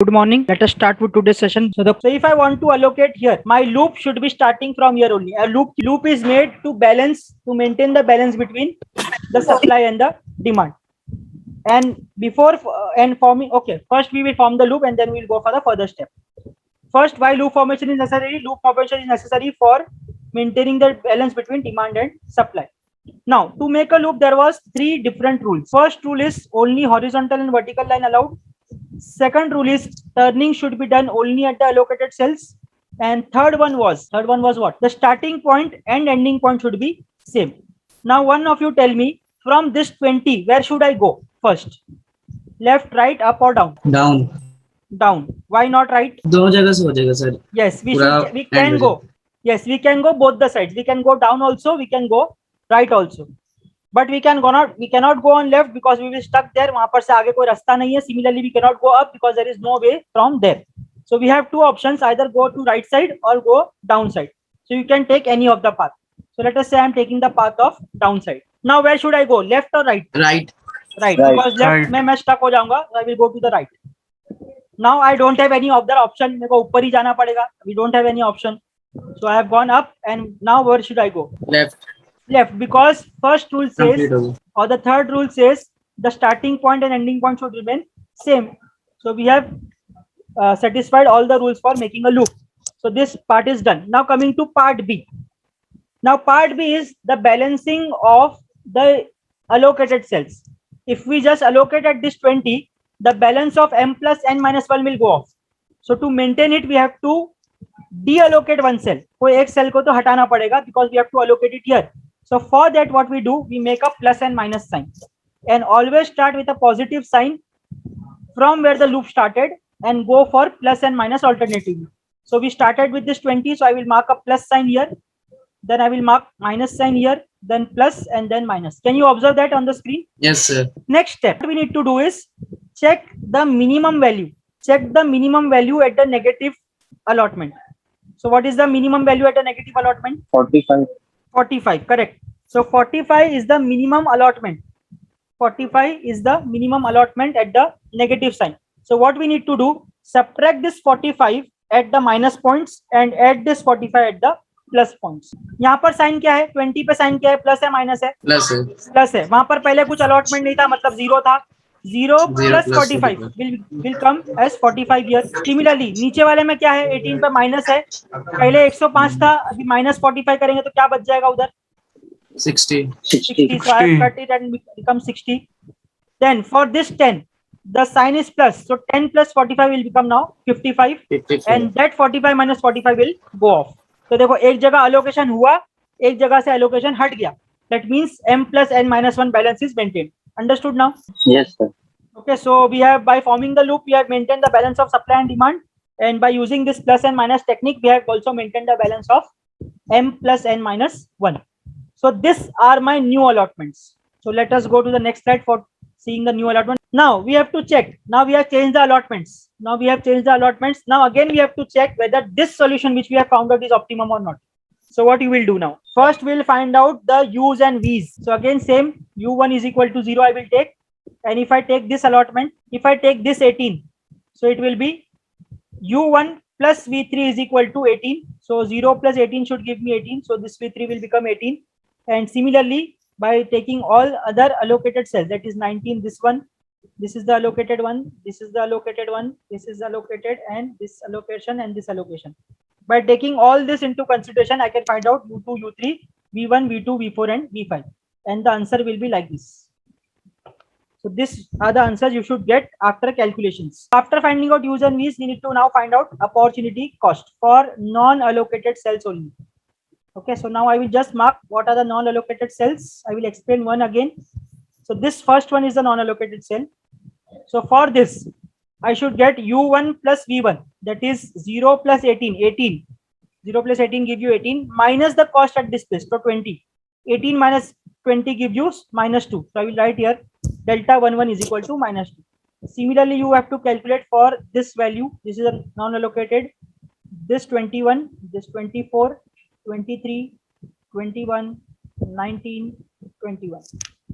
Good morning. Let us start with today's session. So if I want to allocate here, my loop should be starting from here only. A loop is made to maintain the balance between the supply and the demand. And forming, okay, first we will form the loop and then we will go for the further step. First, why loop formation is necessary? Loop formation is necessary for maintaining the balance between demand and supply. Now, to make a loop, there was three different rules. First rule is only horizontal and vertical line allowed. Second rule is turning should be done only at the allocated cells. And third one was what? The starting point and ending point should be same. Now, one of you tell me from this 20, where should I go first? Left, right, up or down? Down. Down. Why not right? दोनों जगह से हो जाएगा sir. Yes, we पूरा can end go. Yes, we can go both the sides. We can go down also. We can go right also. But we cannot go on left because we will stuck there. वहां पर से आगे कोई रास्ता नहीं है. Similarly, we cannot go up because there is no way from there. So we have two options: either go to right side or go down side. So you can take any of the path. So let us say I am taking the path of down side. Now where should I go? Left or right? Right. Right. Because left में मैं stuck हो जाऊंगा. I will go to the right. Now I don't have any other option. मेरे को ऊपर ही जाना पड़ेगा. We don't have any option. So I have gone up and now where should I go? Left, because first rule says or the third rule says the starting point and ending point should remain same. So we have satisfied all the rules for making a loop. So this part is done. Now coming to part B. Now part B is the balancing of the allocated cells. If we just allocate at this 20, the balance of m plus n minus 1 will go off. So to maintain it, we have to deallocate one cell. कोई एक cell को तो हटाना पड़ेगा because we have to allocate it here. So for that, what we do, we make a plus and minus sign, and always start with a positive sign from where the loop started and go for plus and minus alternatively. So we started with this 20, so I will mark a plus sign here, then I will mark minus sign here, then plus and then minus. Can you observe that on the screen? Yes, sir. Next step we need to do is check the minimum value. Check the minimum value at the negative allotment. So what is the minimum value at a negative allotment? 45. 45, correct. So 45 is the minimum allotment. 45 is the minimum allotment at the negative sign. So what we need to do, subtract this 45 at the minus points and add this 45 at the plus points. यहाँ पर sign क्या है? 20 पे sign क्या है? Plus है minus है? Plus है. वहां पर पहले कुछ अलॉटमेंट नहीं था, मतलब जीरो था. 0 plus 45 will come as 45 here. Similarly, नीचे वाले में क्या है? 18 पे माइनस है. पहले 105 था, अभी माइनस 45 करेंगे तो क्या बच जाएगा उधर? 60. So I have cut it and become 60. Then for this 10, the sign is plus. So 10 plus 45 will become now 55. And that 45 minus 45 will go off. तो देखो एक जगह allocation हुआ, एक जगह से allocation हट गया. That means m plus n minus 1 balance is maintained. Understood now? Yes, sir. Okay, so we have, by forming the loop, we have maintained the balance of supply and demand. And by using this plus and minus technique, we have also maintained the balance of m plus n minus 1. So these are my new allotments. So let us go to the next slide for seeing the new allotment. Now we have to check. Now we have changed the allotments. Now again we have to check whether this solution which we have found out is optimum or not. So what you will do now? First we will find out the u's and v's. So again same, u1 is equal to 0 I will take. And if I take this allotment, if I take this 18, so it will be u1 plus v3 is equal to 18. So 0 plus 18 should give me 18. So this v3 will become 18. And similarly, by taking all other allocated cells, that is 19, this one, this is the allocated one, this is the allocated one, this is allocated, and this allocation and this allocation. By taking all this into consideration, I can find out u2, u3, v1, v2, v4, and v5. And the answer will be like this. So these are the answers you should get after calculations. After finding out u's and v's, we need to now find out opportunity cost for non-allocated cells only. Okay, so now I will just mark what are the non-allocated cells. I will explain one again. So this first one is the non-allocated cell. So for this, I should get u1 plus v1, that is 0 plus 18, 18. 0 plus 18 give you 18 minus the cost at this place, so 20. 18 minus 20 gives you minus 2. So I will write here delta 11 is equal to minus 2. Similarly, you have to calculate for this value. This is a non-allocated. This 21, this 24, 23, 21, 19, 21.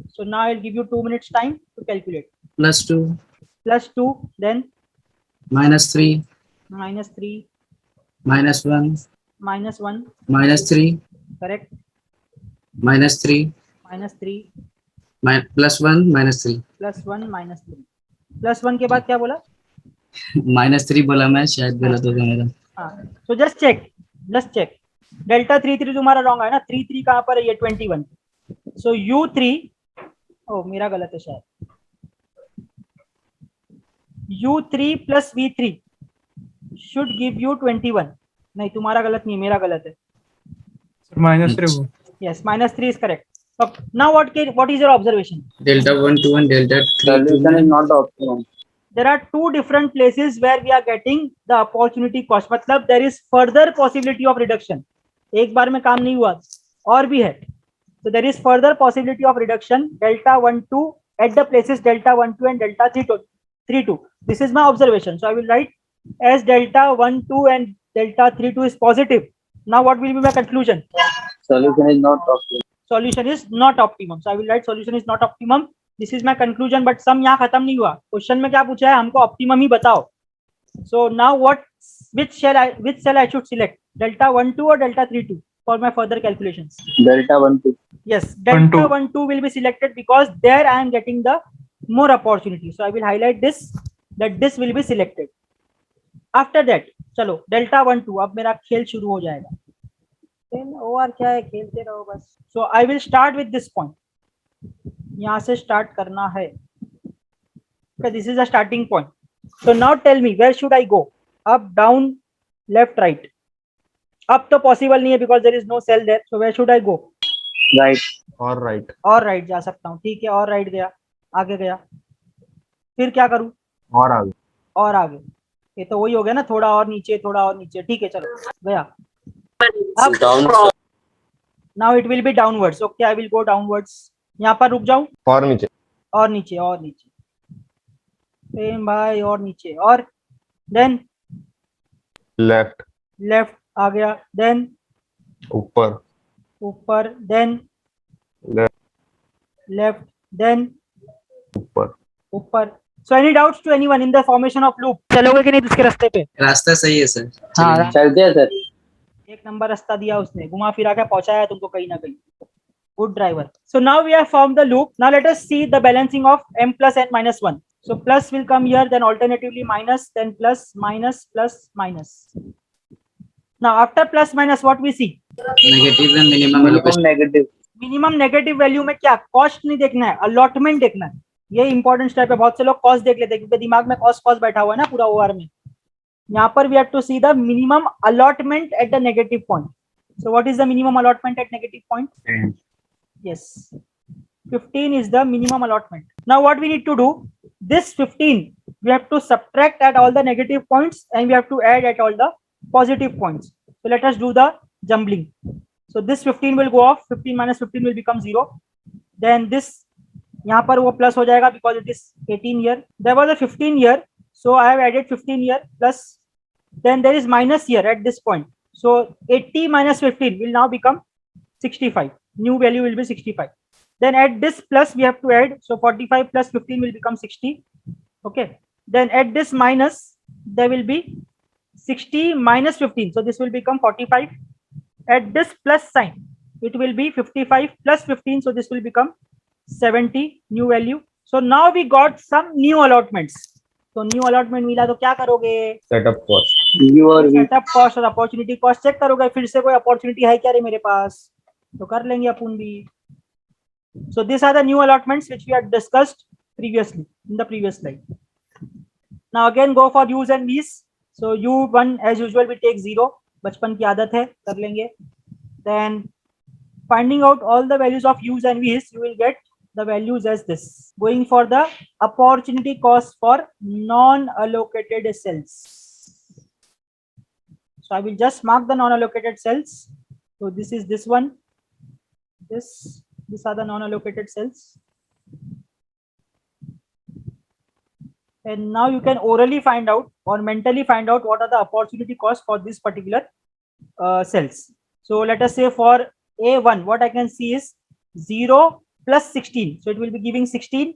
So now I'll give you 2 minutes time to calculate. Plus 2. Plus 2, then -3, -3, -1, -1, -3, correct, -3, -3, +1, -3. +1, -3. +1 के बाद क्या बोला? -3 बोला मैं, शायद गलत होगा मेरा। हाँ, so just check. डेल्टा 3 तुम्हारा रॉन्ग है ना, 3 कहाँ पर है? ये 21. So U3, ओ मेरा गलत है शायद, U3 plus V3 should give you 21. नहीं तुम्हारा गलत नहीं, मेरा गलत है. -3 Yes, -3 is correct. So now what is your observation? Delta 1 to 1, Delta 3 to Solution is 1. not optimum. There are two different places where we are getting the opportunity cost. मतलब there is further possibility of reduction. एक बार में काम नहीं हुआ, और भी है. So there is further possibility of reduction, delta 1 2 at the places delta 1 2 and delta 3 2. This is my observation. So I will write as delta 1 2 and delta 3 2 is positive. Now what will be my conclusion? Solution is not optimum. Solution is not optimum. So I will write solution is not optimum. This is my conclusion. But sum यहाँ खत्म नहीं हुआ. Question में क्या पूछा है? हमको optimum ही बताओ. So now which cell I should select? Delta 1 2 or delta 3 2 for my further calculations? Delta 1 2. Yes, delta 1, 2. 1 2 will be selected because there I am getting the more opportunity. So I will highlight this, that this will be selected. After that, चलो delta 1 2, अब मेरा खेल शुरू हो जाएगा. Then और क्या है, खेलते रहो बस. So I will start with this point. यहाँ से start करना है. Okay, this is the starting point. So now tell me, where should I go? Up, down, left, right? Up तो possible नहीं है because there is no cell there. So where should I go? Right. और right और right जा सकता हूँ. ठीक है, और राइट गया, आगे गया. फिर क्या करूँ? और आगे और आगे. ये तो वही हो गया ना, थोड़ा और नीचे, थोड़ा और नीचे. ठीक है, चलो गया. अब now it will be downwards. Okay, I will go downwards. यहाँ पर रुक जाऊँ, और नीचे और नीचे, और नीचे. प्रेम भाई, और नीचे, और देन लेफ्ट लेफ्ट आ गया, देन ऊपर ऊपर, देन लेफ्ट लेफ्ट, देन ऊपर ऊपर. So any doubts to anyone in the formation of loop? चलोगे कि नहीं उसके रास्ते पे? रास्ता सही है सर। हाँ, चलिए। चलते हैं सर। एक नंबर रास्ता दिया उसने, घुमा फिरा के पहुंचाया तुमको कहीं ना कहीं. Good driver. So now we have formed the loop. Now let us see the balancing of m plus n minus 1. So plus will come here, then alternatively minus, then plus, minus, plus, minus. Now after plus minus, what we see? Negative है, minimum Minimum negative. Minimum negative value में क्या, cost नहीं देखना है, allotment देखना है. ये important step है. बहुत से लोग कॉस्ट देख लेते हैं क्योंकि दिमाग में कॉस्ट बैठा हुआ है ना पूरा ओआर में. यहाँ पर we have to see the minimum allotment at the negative point. So what is the minimum allotment at negative point? Yes, 15 is the minimum allotment. Now what we need to do, this 15 we have to subtract at all the negative points and we have to add at all the positive points. So let us do the jumbling. So this 15 will go off, 15 minus 15 will become 0. Then this यहाँ पर वो plus हो जाएगा because it is 18 here. There was a 15 here, so I have added 15 here plus. Then there is minus here at this point. So 80 minus 15 will now become 65. New value will be 65. Then at this plus we have to add. So 45 plus 15 will become 60. Okay. Then at this minus there will be 60 minus 15. So this will become 45. At this plus sign it will be 55 plus 15. So this will become 70. New value. So now we got some new allotments. तो new allotment मिला तो क्या करोगे? Setup cost U और V. Setup cost और opportunity cost check करोगे. फिर से कोई अपॉर्चुनिटी है क्या रे मेरे पास, तो कर लेंगे अपन भी. So these are the new allotments which we had discussed previously in the previous slide. Now again go for U's and V's. So U1 as usual we take 0. बचपन की आदत है, कर लेंगे. Then finding out all the values of U's and V's, you will get the values as this. Going for the opportunity cost for non-allocated cells. So I will just mark the non-allocated cells. So this is this one. These are the non-allocated cells. And now you can orally find out or mentally find out what are the opportunity costs for this particular cells. So let us say for A1, what I can see is 0 plus 16. So it will be giving 16.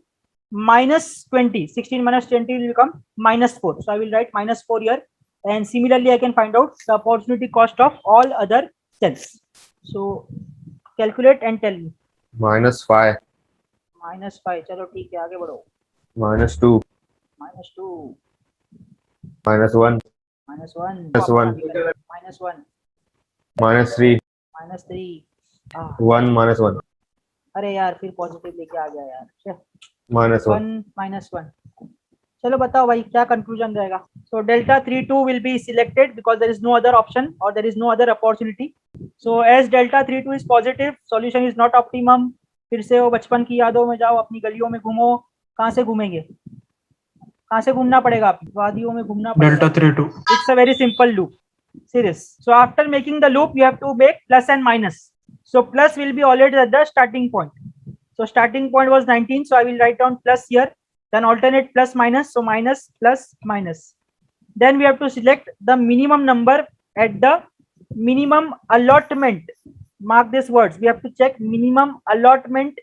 minus 20. 16 minus 20 will become minus 4. So I will write minus 4 here. And similarly, I can find out the opportunity cost of all other cells. So calculate and tell me. -5, Minus 5. चलो ठीक है, आगे बढ़ो. -2, Minus 2. -1, Minus 1. -1, Minus 1. -3, Minus 3. 1, -1, अरे यार फिर positive लेके आ गया यार. -1, 1 minus 1. चलो बताओ भाई क्या कंक्लूजन रहेगा. So delta 32 will be selected because there is no other option or there is no other opportunity. So as delta 32 is positive, solution is not optimum. फिर से वो बचपन की यादों में जाओ, अपनी गलियों में घूमो. कहाँ से घूमेंगे? कहाँ से घूमना पड़ेगा? आपको वादियों में घूमना पड़ेगा. Delta 32. It's a very simple loop. See this. So after making the loop, you have to make plus and minus. So plus will be always at the starting point. So starting point was 19. So I will write down plus here. Then alternate plus minus. So minus plus minus. Then we have to select the minimum number at the minimum allotment. Mark these words. We have to check minimum allotment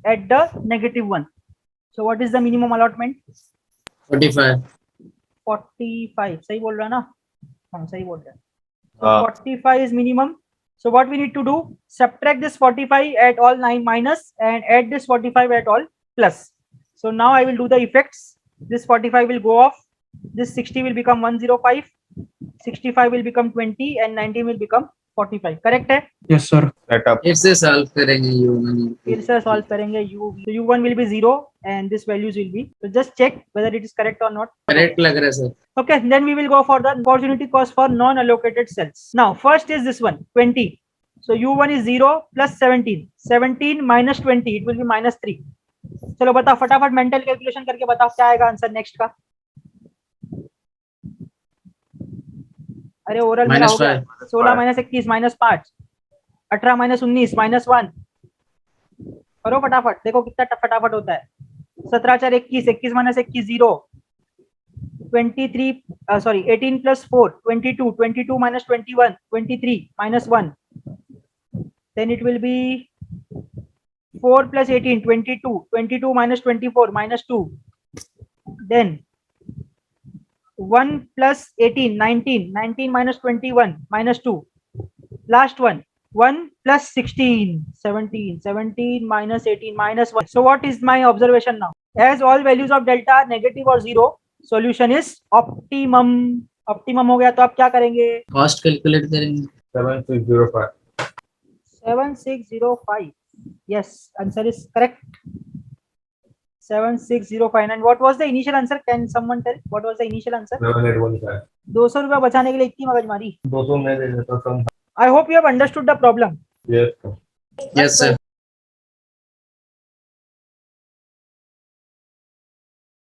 at the -1. So what is the minimum allotment? 45. 45. सही बोल रहा है ना? हाँ सही बोल रहा है. So हाँ. 45 is minimum. So what we need to do? Subtract this 45 at all 9 minus and add this 45 at all plus. So now I will do the effects. This 45 will go off. This 60 will become 105. 65 will become 20 and 19 will become 45. Correct है? Yes, sir. Set up. फिर से solve करेंगे u1. फिर से solve करेंगे u. So u1 will be 0 and this values will be. So just check whether it is correct or not. Correct लग रहा है sir. Okay, then we will go for the opportunity cost for non-allocated cells. Now, first is this one, 20. So U1 is 0 plus 17. 17 minus 20, it will be minus 3. चलो बताओ फटाफट mental calculation करके बताओ क्या आएगा आंसर नेक्स्ट का. अरे oral मेरा हो गया. 16 minus 21 minus 5. 18 minus 19 minus 1. करो फटाफट, देखो कितना फटाफट होता है. 17 4 21, 21 minus 21 0. 18 plus 4, 22, 22 minus 21, 23 minus 1. Then it will be 4 plus 18, 22, 22 minus 24, minus 2. Then 1 plus 18, 19, 19 minus 21, minus 2. Last one, 1 plus 16, 17, 17 minus 18, minus 1. So what is my observation now? As all values of delta are negative or 0, solution is optimum. Optimum हो गया तो आप क्या करेंगे? Cost calculate करेंगे. 7605. 7605. Yes, answer is correct. 7605. And what was the initial answer? Can someone tell what was the initial answer? 7815. 200 रुपया बचाने के लिए इतनी मगजमारी. 200 मैं दे देता हूँ. I hope you have understood the problem. Yes. Yes sir.